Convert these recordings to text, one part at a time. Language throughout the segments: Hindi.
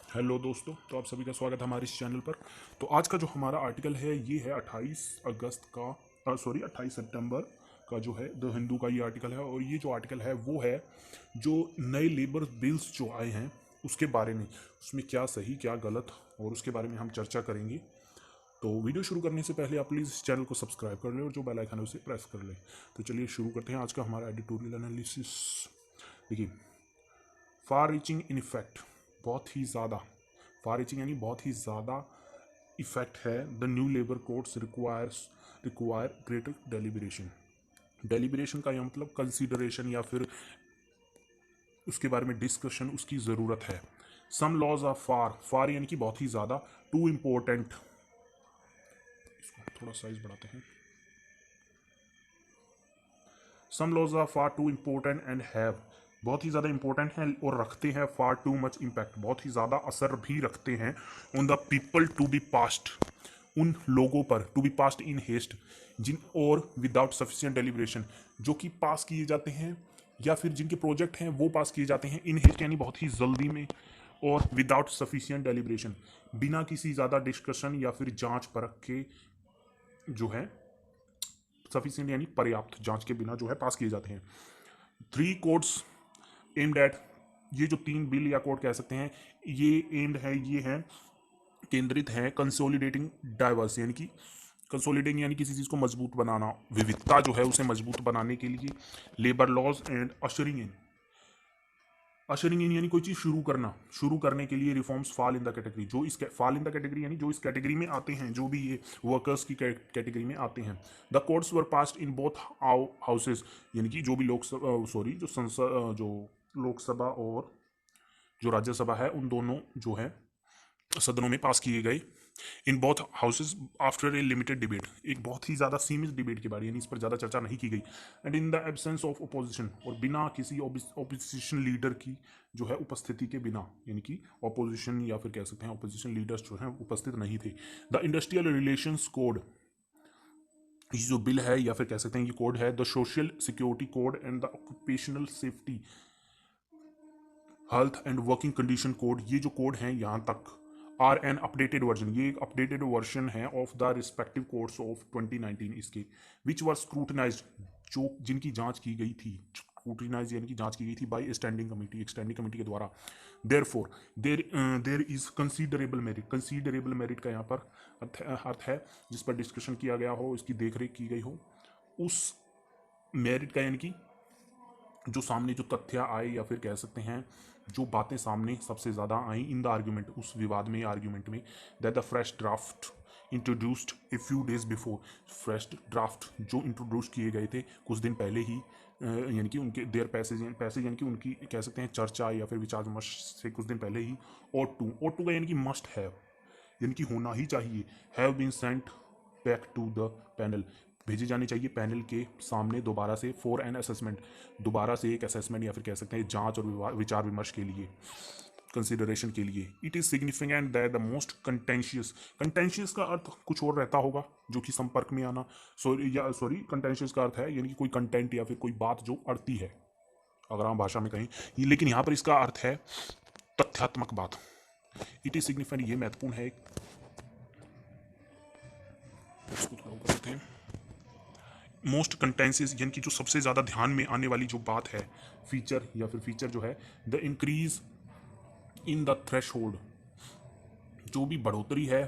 हेलो दोस्तों, तो आप सभी का स्वागत है हमारे इस चैनल पर। तो आज का जो हमारा आर्टिकल है ये है 28 अगस्त का 28 सितंबर का जो है द हिंदू का ये आर्टिकल है। और ये जो आर्टिकल है वो है जो नए लेबर बिल्स जो आए हैं उसके बारे में, उसमें क्या सही क्या गलत और उसके बारे में हम चर्चा करेंगे। तो वीडियो शुरू करने से पहले आप प्लीज़ इस चैनल को सब्सक्राइब कर लें और जो बेल आइकन है उसे प्रेस कर लें। तो चलिए शुरू करते हैं आज का हमारा एडिटोरियल एनालिसिस। देखिए, फार रीचिंग इन इफेक्ट, बहुत ही ज़्यादा फार रीचिंग यानी बहुत ही ज़्यादा इफेक्ट है। The new labour codes require greater deliberation. Deliberation का यह मतलब कंसीडरेशन या फिर उसके बारे में डिस्कशन, उसकी ज़रूरत है। सम लॉज आर फार, फार यानी कि बहुत ही ज़्यादा, टू इम्पोर्टेंट, इसको थोड़ा साइज बढ़ाते हैं। Some laws are far too important and have, बहुत ही ज़्यादा इंपॉर्टेंट हैं और रखते हैं फार टू मच इम्पैक्ट, बहुत ही ज़्यादा असर भी रखते हैं on the people to be passed, उन लोगों पर, to be passed in haste, जिन और विदाउट सफिशिएंट डेलिब्रेशन, जो कि पास किए जाते हैं या फिर जिनके प्रोजेक्ट हैं वो पास किए जाते हैं इन हेस्ट यानी बहुत ही जल्दी में, और विदाउट सफिशिएंट डेलिब्रेशन, बिना किसी ज़्यादा डिस्कशन या फिर जांच परख के जो है, सफिशिएंट यानी पर्याप्त जांच के बिना जो है पास किए जाते हैं। थ्री कोड्स एम्ड एट, ये जो तीन बिल या कोड कह सकते हैं, ये एम्ड है, ये हैं केंद्रित हैं कंसोलिडेटिंग डाइवर्स, यानी कि कंसोलिडेटिंग यानी किसी चीज़ को मजबूत बनाना, विविधता जो है उसे मजबूत बनाने के लिए। Labour laws and ushering in, ushering in यानी कोई चीज़ शुरू करना, शुरू करने के लिए reforms fall in the category, जो इस फॉल इन द कैटेगरी यानी जो इस कैटेगरी में आते हैं, जो भी ये वर्कर्स की कैटेगरी में आते हैं। The codes were passed in both houses, यानी कि जो भी लोकसभा, सॉरी, जो संसद, जो लोकसभा और जो राज्यसभा है, उन दोनों जो है सदनों में पास किए गए। In both houses after a limited debate, एक बहुत ही ज़्यादा सीमित डिबेट के बाद, यानी इस पर ज़्यादा चर्चा नहीं की गई। And in the absence of opposition, और बिना किसी ओपोजिशन लीडर की जो है उपस्थिति के बिना, यानी कि ऑपोजिशन या फिर कह सकते हैं ऑपोजिशन लीडर्स जो हैं उपस्थित नहीं थे। द इंडस्ट्रियल रिलेशंस कोड, ये जो बिल है या फिर कह सकते हैं ये कोड है, the social security code and the occupational safety health and working condition code, ये जो कोड हैं यहाँ तक आर एन अपडेटेड वर्जन, ये एक अपडेटेड वर्जन है of the respective codes of 2019 इसके, विच वर स्क्रूटनाइज्ड, जो जिनकी जांच की गई थी, स्क्रूटनाइज यानी कि जांच की गई थी बाय स्टैंडिंग कमेटी, एक स्टैंडिंग कमेटी के द्वारा। Therefore there is considerable merit, considerable merit का यहाँ पर अर्थ है जिस पर डिस्कशन किया गया हो, इसकी देखरेख की गई हो, उस मेरिट का, यानी कि जो सामने जो तथ्य आए या फिर कह सकते हैं जो बातें सामने सबसे ज़्यादा आई इन द आर्ग्यूमेंट, उस विवाद में, आर्ग्यूमेंट में, that the fresh draft introduced a few days before, fresh draft जो इंट्रोड्यूस किए गए थे कुछ दिन पहले ही, यानी कि उनके देयर पैसेज यानी कि उनकी कह सकते हैं चर्चा या फिर विचार विमर्श से कुछ दिन पहले ही, और टू का यानी कि मस्ट हैव, यानी कि होना ही चाहिए, have been sent back to the panel, भेजे जाने चाहिए पैनल के सामने दोबारा से, फॉर एन असेसमेंट, दोबारा से एक असेसमेंट या फिर कह सकते हैं जांच और विचार विमर्श के लिए, कंसिडरेशन के लिए। It is significant that the most contentious, contentious का अर्थ कुछ और रहता होगा, जो कि संपर्क में आना, सॉरी कंटेंशियस का अर्थ है यानी कि कोई कंटेंट या फिर कोई बात जो अड़ती है, अगर हम भाषा में कहें, लेकिन यहाँ पर इसका अर्थ है तथ्यात्मक बात। इट इज सिग्निफिकेंट, ये महत्वपूर्ण है, इसको थोड़ा ऊपर करते हैं। मोस्ट कंटेंसिस यानी कि जो सबसे ज़्यादा ध्यान में आने वाली जो बात है, फीचर या फिर फीचर जो है, the increase in the threshold, जो भी बढ़ोतरी है,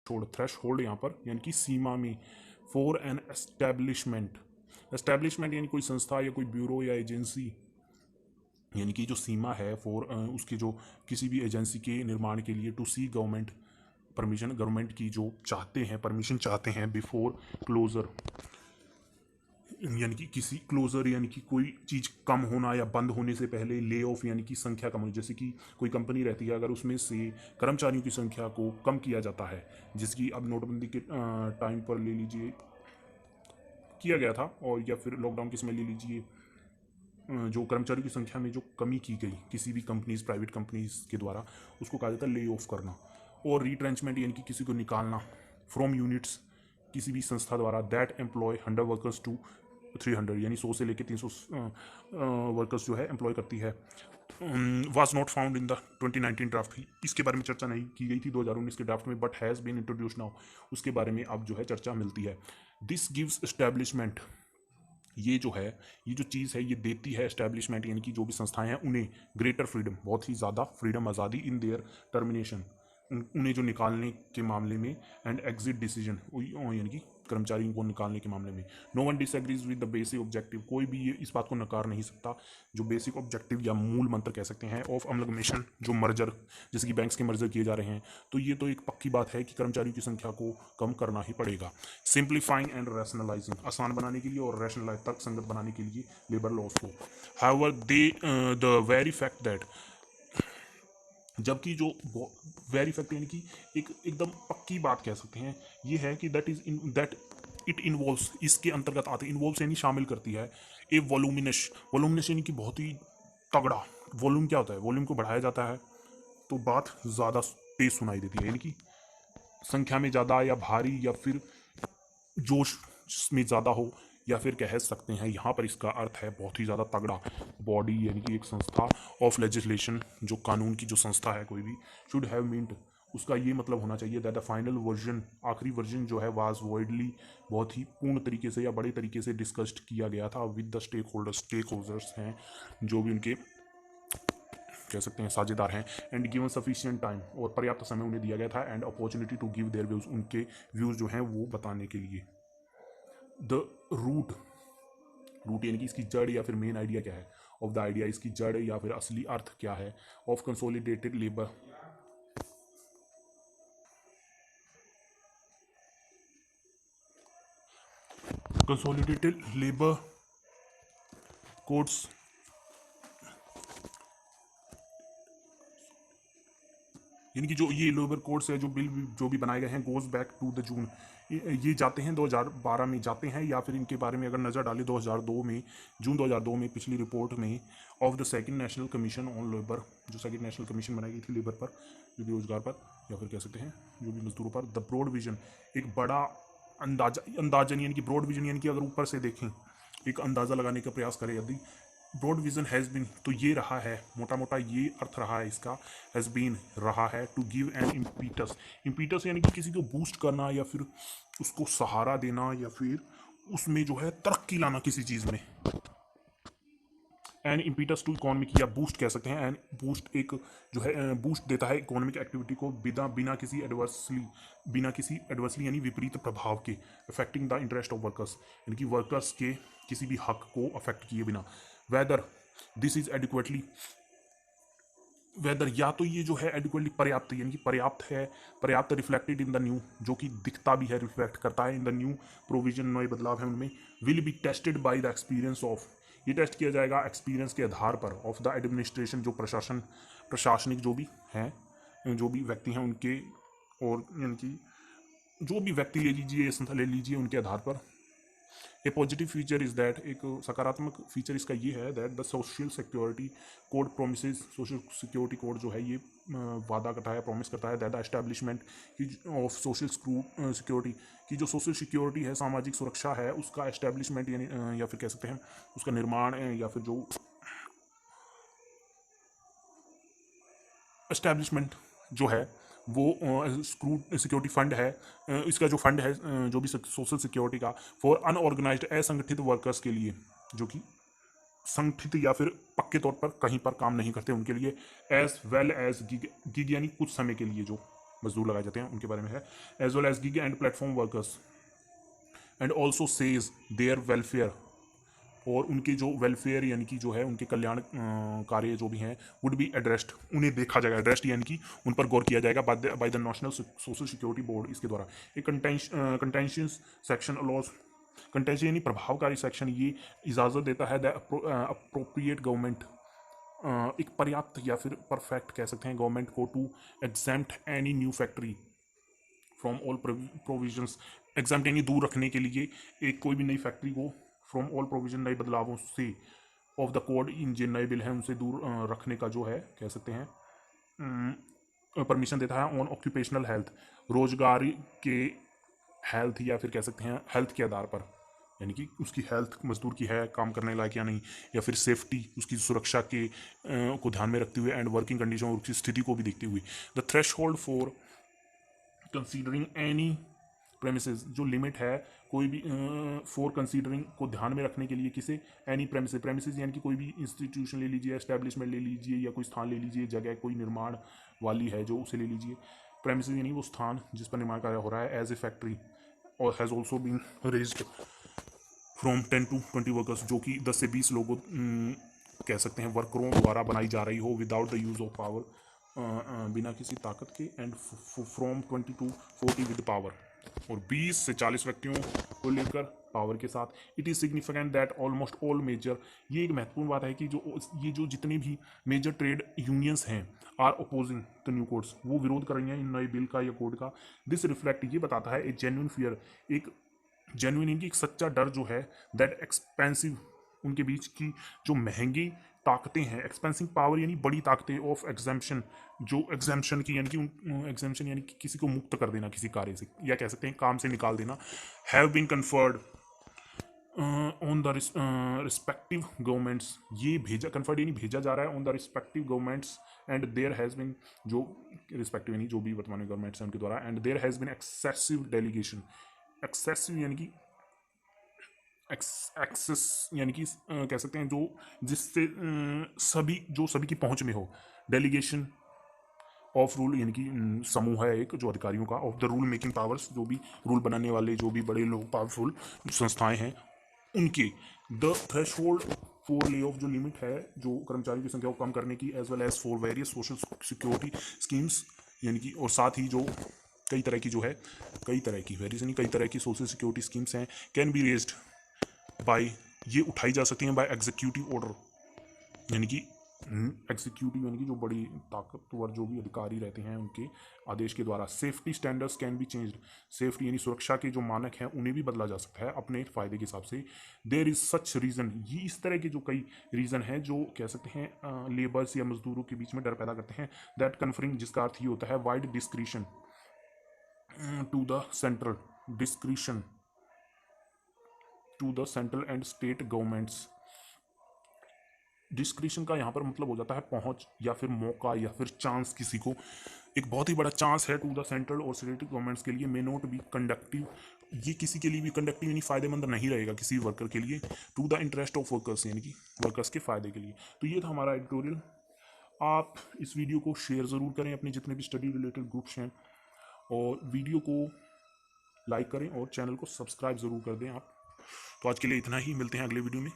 छोड़ थ्रेश होल्ड यहाँ पर यानी कि सीमा में, फॉर एन एस्टेब्लिशमेंट, एस्टेब्लिशमेंट यानी कोई संस्था या कोई ब्यूरो या एजेंसी, यानी कि जो सीमा है फॉर उसकी, जो किसी भी एजेंसी के निर्माण के लिए, to see government permission, government की जो चाहते हैं, परमिशन चाहते हैं, बिफोर क्लोजर, यानी कि किसी क्लोजर यानी कि कोई चीज़ कम होना या बंद होने से पहले, ले ऑफ यानी कि संख्या कम होनी, जैसे कि कोई कंपनी रहती है, अगर उसमें से कर्मचारियों की संख्या को कम किया जाता है, जिसकी अब नोटबंदी के टाइम पर ले लीजिए किया गया था, और या फिर लॉकडाउन के समय ले लीजिए, जो कर्मचारियों की संख्या में जो कमी की गई किसी भी कंपनीज, प्राइवेट कंपनीज के द्वारा, उसको कहा जाता है ले ऑफ करना। और रिट्रेंचमेंट यानी कि किसी को निकालना फ्रॉम यूनिट्स, किसी भी संस्था द्वारा, दैट एम्प्लॉय 100 वर्कर्स टू 300 यानी 100 से लेके 300 वर्कर्स जो है एम्प्लॉय करती है। Was not found in the 2019 draft. इसके बारे में चर्चा नहीं की गई थी 2019 के ड्राफ्ट में, but has been introduced now. उसके बारे में अब जो है चर्चा मिलती है। दिस गिव्स एस्टैब्लिशमेंट, ये जो है, ये जो चीज़ है, ये देती है एस्टैब्लिशमेंट यानी कि जो भी संस्थाएं हैं उन्हें ग्रेटर फ्रीडम, बहुत ही ज़्यादा फ्रीडम, आज़ादी इन देयर टर्मिनेशन, उन्हें जो निकालने के मामले में, एंड एग्जिट डिसीजन यानी कि कर्मचारियों को निकालने के मामले में। No one disagrees with the basic objective, कोई भी ये इस बात को नकार नहीं सकता जो बेसिक ऑब्जेक्टिव या मूल मंत्र कह सकते हैं ऑफ अमलगमेशन, जो मर्जर, जैसे कि बैंक्स के मर्जर किए जा रहे हैं, तो ये तो एक पक्की बात है कि कर्मचारियों की संख्या को कम करना ही पड़ेगा। सिंप्लीफाइंग एंड रैशनलाइजिंग, आसान बनाने के लिए और रैशनलाइज, तर्क संगत बनाने के लिए लेबर लॉज को। However they the very fact that, जबकि जो वेरी फैक्ट यानी कि एक एकदम पक्की बात कह सकते हैं, ये है कि दैट इट इन्वॉल्व्स, इसके अंतर्गत आते, इन्वॉल्व्स यानी शामिल करती है, ए वॉल्यूमिनस, वॉल्यूमिनस यानी कि बहुत ही तगड़ा। वॉल्यूम क्या होता है? वॉल्यूम को बढ़ाया जाता है तो बात ज़्यादा तेज सुनाई देती है, यानी कि संख्या में ज़्यादा या भारी या फिर जोश में ज़्यादा हो, या फिर कह सकते हैं यहाँ पर इसका अर्थ है बहुत ही ज़्यादा तगड़ा। बॉडी यानी कि एक संस्था ऑफ लेजिस्लेशन, जो कानून की जो संस्था है कोई भी, शुड हैव मीन्ड, उसका ये मतलब होना चाहिए दैट द फाइनल वर्जन, आखिरी वर्जन जो है, वाज वाइडली, बहुत ही पूर्ण तरीके से या बड़े तरीके से डिस्कस्ड किया गया था with the stakeholders, stakeholders हैं जो भी उनके कह सकते हैं साझेदार हैं, एंड गिवन सफिशिएंट टाइम, और पर्याप्त समय उन्हें दिया गया था, and opportunity to give their views, उनके व्यूज़ जो हैं वो बताने के लिए। द रूट, रूट यानी कि इसकी जड़ या फिर मेन आइडिया क्या है ऑफ द आइडिया, इसकी जड़ या फिर असली अर्थ क्या है of consolidated labour, consolidated labour codes, यानी कि जो ये लेबर कोड्स है, जो बिल जो भी बनाए गए हैं, goes back to the June, ये जाते हैं 2012 में जाते हैं, या फिर इनके बारे में अगर नज़र डालें 2002 में, जून 2002 में पिछली रिपोर्ट में of the second national commission on labour, जो सेकंड नेशनल कमीशन बनाई गई थी लेबर पर, जो भी रोजगार पर, या फिर कह सकते हैं जो भी मजदूरों पर, द ब्रॉड विजन, एक बड़ा अंदाजन यानी कि ब्रॉड विजन यानी कि अगर ऊपर से देखें, एक अंदाज़ा लगाने का प्रयास करें यदि, ब्रॉड विजन हैज़ बीन, तो ये रहा है, मोटा मोटा ये अर्थ रहा है इसका, हैज़ बीन रहा है, to give an impetus, impetus यानी कि किसी को बूस्ट करना या फिर उसको सहारा देना या फिर उसमें जो है तरक्की लाना किसी चीज़ में, एन इम्पीटस टू इकोनॉमिक, या बूस्ट कह सकते हैं, एन बूस्ट एक जो है बूस्ट देता है इकोनॉमिक एक्टिविटी को बिना किसी एडवर्सली यानी विपरीत प्रभाव के, affecting the interest of workers, यानी कि वर्कर्स के किसी भी हक को अफेक्ट किए बिना। Whether this is adequately, whether या तो ये जो है एडिक्वेटली पर्याप्त, यानी कि पर्याप्त है, पर्याप्त रिफ्लेक्टेड इन द न्यू, जो कि दिखता भी है, रिफ्लेक्ट करता है इन द न्यू प्रोविजन, नए बदलाव हैं उनमें, will be tested by the experience of, ये टेस्ट किया जाएगा एक्सपीरियंस के आधार पर, ऑफ द एडमिनिस्ट्रेशन, जो प्रशासनिक जो भी हैं, जो भी व्यक्ति हैं उनके, और यानी कि जो भी व्यक्ति ले लीजिए, संस्था ले लीजिए, उनके आधार पर। ए पॉजिटिव फीचर इज दैट, एक सकारात्मक फीचर इसका ये है that the social security code promises, social security code जो है ये वादा करता है, प्रॉमिस करता है that the establishment of social security, की जो सोशल सिक्योरिटी है, सामाजिक सुरक्षा है, उसका एस्टैब्लिशमेंट यानी या फिर कह सकते हैं उसका निर्माण, या फिर जो एस्टैब्लिशमेंट जो है वो सिक्योरिटी फंड है, इसका जो फंड है जो भी सोशल सिक्योरिटी का, फॉर अनऑर्गेनाइज्ड असंगठित वर्कर्स के लिए, जो कि संगठित या फिर पक्के तौर पर कहीं पर काम नहीं करते उनके लिए, एज वेल एज गिग यानी कुछ समय के लिए जो मजदूर लगाए जाते हैं उनके बारे में है, as well as gig and platform workers, and also says their welfare, और उनके जो वेलफेयर यानी कि जो है उनके कल्याण कार्य जो भी हैं वुड बी एड्रेस्ड, उन्हें देखा जाएगा, एड्रेस्ड यानी कि उन पर गौर किया जाएगा by the national social security board, इसके द्वारा। एक कंटेंशियस सेक्शन अलॉज, कंटेंशियस यानी प्रभावकारी सेक्शन ये इजाज़त देता है द अप्रोप्रिएट गवर्नमेंट, एक पर्याप्त या फिर परफेक्ट कह सकते हैं गवर्नमेंट को, to exempt any new factory from all provisions, exempt यानी दूर रखने के लिए एक कोई भी नई फैक्ट्री को फ्रॉम ऑल प्रोविजन, नए बदलावों से, ऑफ द कोड इन जिन नए बिल हैं उनसे दूर रखने का जो है कह सकते हैं परमिशन देता है, ऑन ऑक्यूपेशनल हेल्थ, रोजगार के हेल्थ या फिर कह सकते हैं हेल्थ के आधार पर, यानी कि उसकी हेल्थ मजदूर की है, काम करने लायक या नहीं, या फिर सेफ्टी उसकी सुरक्षा के को ध्यान में रखते हुए, एंड वर्किंग कंडीशन और उसकी स्थिति को भी देखते हुए। The threshold for considering any premises, जो लिमिट है कोई भी फॉर कंसीडरिंग को ध्यान में रखने के लिए, किसे, एनी प्रेमिसेस यानी कि कोई भी इंस्टीट्यूशन ले लीजिए, एस्टेब्लिशमेंट ले लीजिए, या कोई स्थान ले लीजिए, जगह कोई निर्माण वाली है जो उसे ले लीजिए। प्रेमिसेस यानी वो स्थान जिस पर निर्माण कार्य हो रहा है, एज ए फैक्ट्री और has also been raised from 10 to 20 workers, जो कि 10 से 20 लोगों कह सकते हैं वर्करों द्वारा बनाई जा रही हो, without the use of power, बिना किसी ताकत के, and from 20 to 40 with power, और 20 से 40 व्यक्तियों को लेकर पावर के साथ। It is significant that almost all major, ये एक महत्वपूर्ण बात है कि जो जितने भी मेजर ट्रेड यूनियंस हैं are opposing the new codes, वो विरोध कर रही हैं इन नए बिल का या कोड का। दिस रिफ्लेक्ट, ये बताता है ए जेन्युइन फियर, एक जेन्युइन इनकी एक सच्चा डर जो है, दैट एक्सपेंसिव, उनके बीच की जो महंगी ताकतें हैं, एक्सपेंसिव पावर यानी बड़ी ताकतें, ऑफ एग्जाम्पशन, जो एग्जाम्पशन की यानी कि एग्जाम्पशन यानी कि किसी को मुक्त कर देना किसी कार्य से, या कह सकते हैं काम से निकाल देना, have been conferred on the respective governments, ये भेजा, कन्फर्ड यानी भेजा जा रहा है on the respective governments, and there has been, जो रिस्पेक्टिव यानी जो भी वर्तमान गवर्नमेंट्स हैं उनके द्वारा, and there has been excessive delegation, excessive यानी कि एक्सेस यानी कि कह सकते हैं जो जिससे सभी की पहुंच में हो, डेलीगेशन ऑफ रूल यानी कि समूह है एक जो अधिकारियों का, of the rule making powers, जो भी रूल बनाने वाले जो भी बड़े लोग पावरफुल संस्थाएं हैं उनके। The threshold for layoff, जो लिमिट है जो कर्मचारियों की संख्या को कम करने की, as well as for various social security schemes, यानी कि और साथ ही जो कई तरह की जो है कई तरह की वेरियस यानी कई तरह की सोशल सिक्योरिटी स्कीम्स हैं, कैन बी रेज्ड बाय, ये उठाई जा सकती हैं बाय एग्जीक्यूटिव ऑर्डर, यानी कि एग्जीक्यूटिव यानी कि जो बड़ी ताकतवर जो भी अधिकारी रहते हैं उनके आदेश के द्वारा। Safety standards can be changed, safety यानी सुरक्षा के जो मानक हैं उन्हें भी बदला जा सकता है अपने फ़ायदे के हिसाब से। देयर इज़ सच रीज़न, ये इस तरह के जो कई रीज़न हैं जो कह सकते हैं लेबर्स या मजदूरों के बीच में डर पैदा करते हैं, दैट कन्फरिंग, जिसका अर्थ ये होता है wide discretion to the central, discretion to the central and state governments. Discretion का यहाँ पर मतलब हो जाता है पहुँच या फिर मौका या फिर चांस, किसी को एक बहुत ही बड़ा चांस है टू द सेंट्रल और स्टेट गवर्नमेंट्स के लिए, मे नॉट बी कंडक्टिव, ये किसी के लिए भी कंडक्टिव यानी फ़ायदेमंद नहीं रहेगा किसी वर्कर के लिए, to the interest of workers यानी कि वर्कर्स के फ़ायदे के लिए। तो ये था हमारा एडिटोरियल। आप इस वीडियो को शेयर ज़रूर करें अपने जितने भी स्टडी रिलेटेड ग्रुप्स हैं, और वीडियो को लाइक करें और चैनल को सब्सक्राइब ज़रूर कर दें आप। तो आज के लिए इतना ही, मिलते हैं अगले वीडियो में।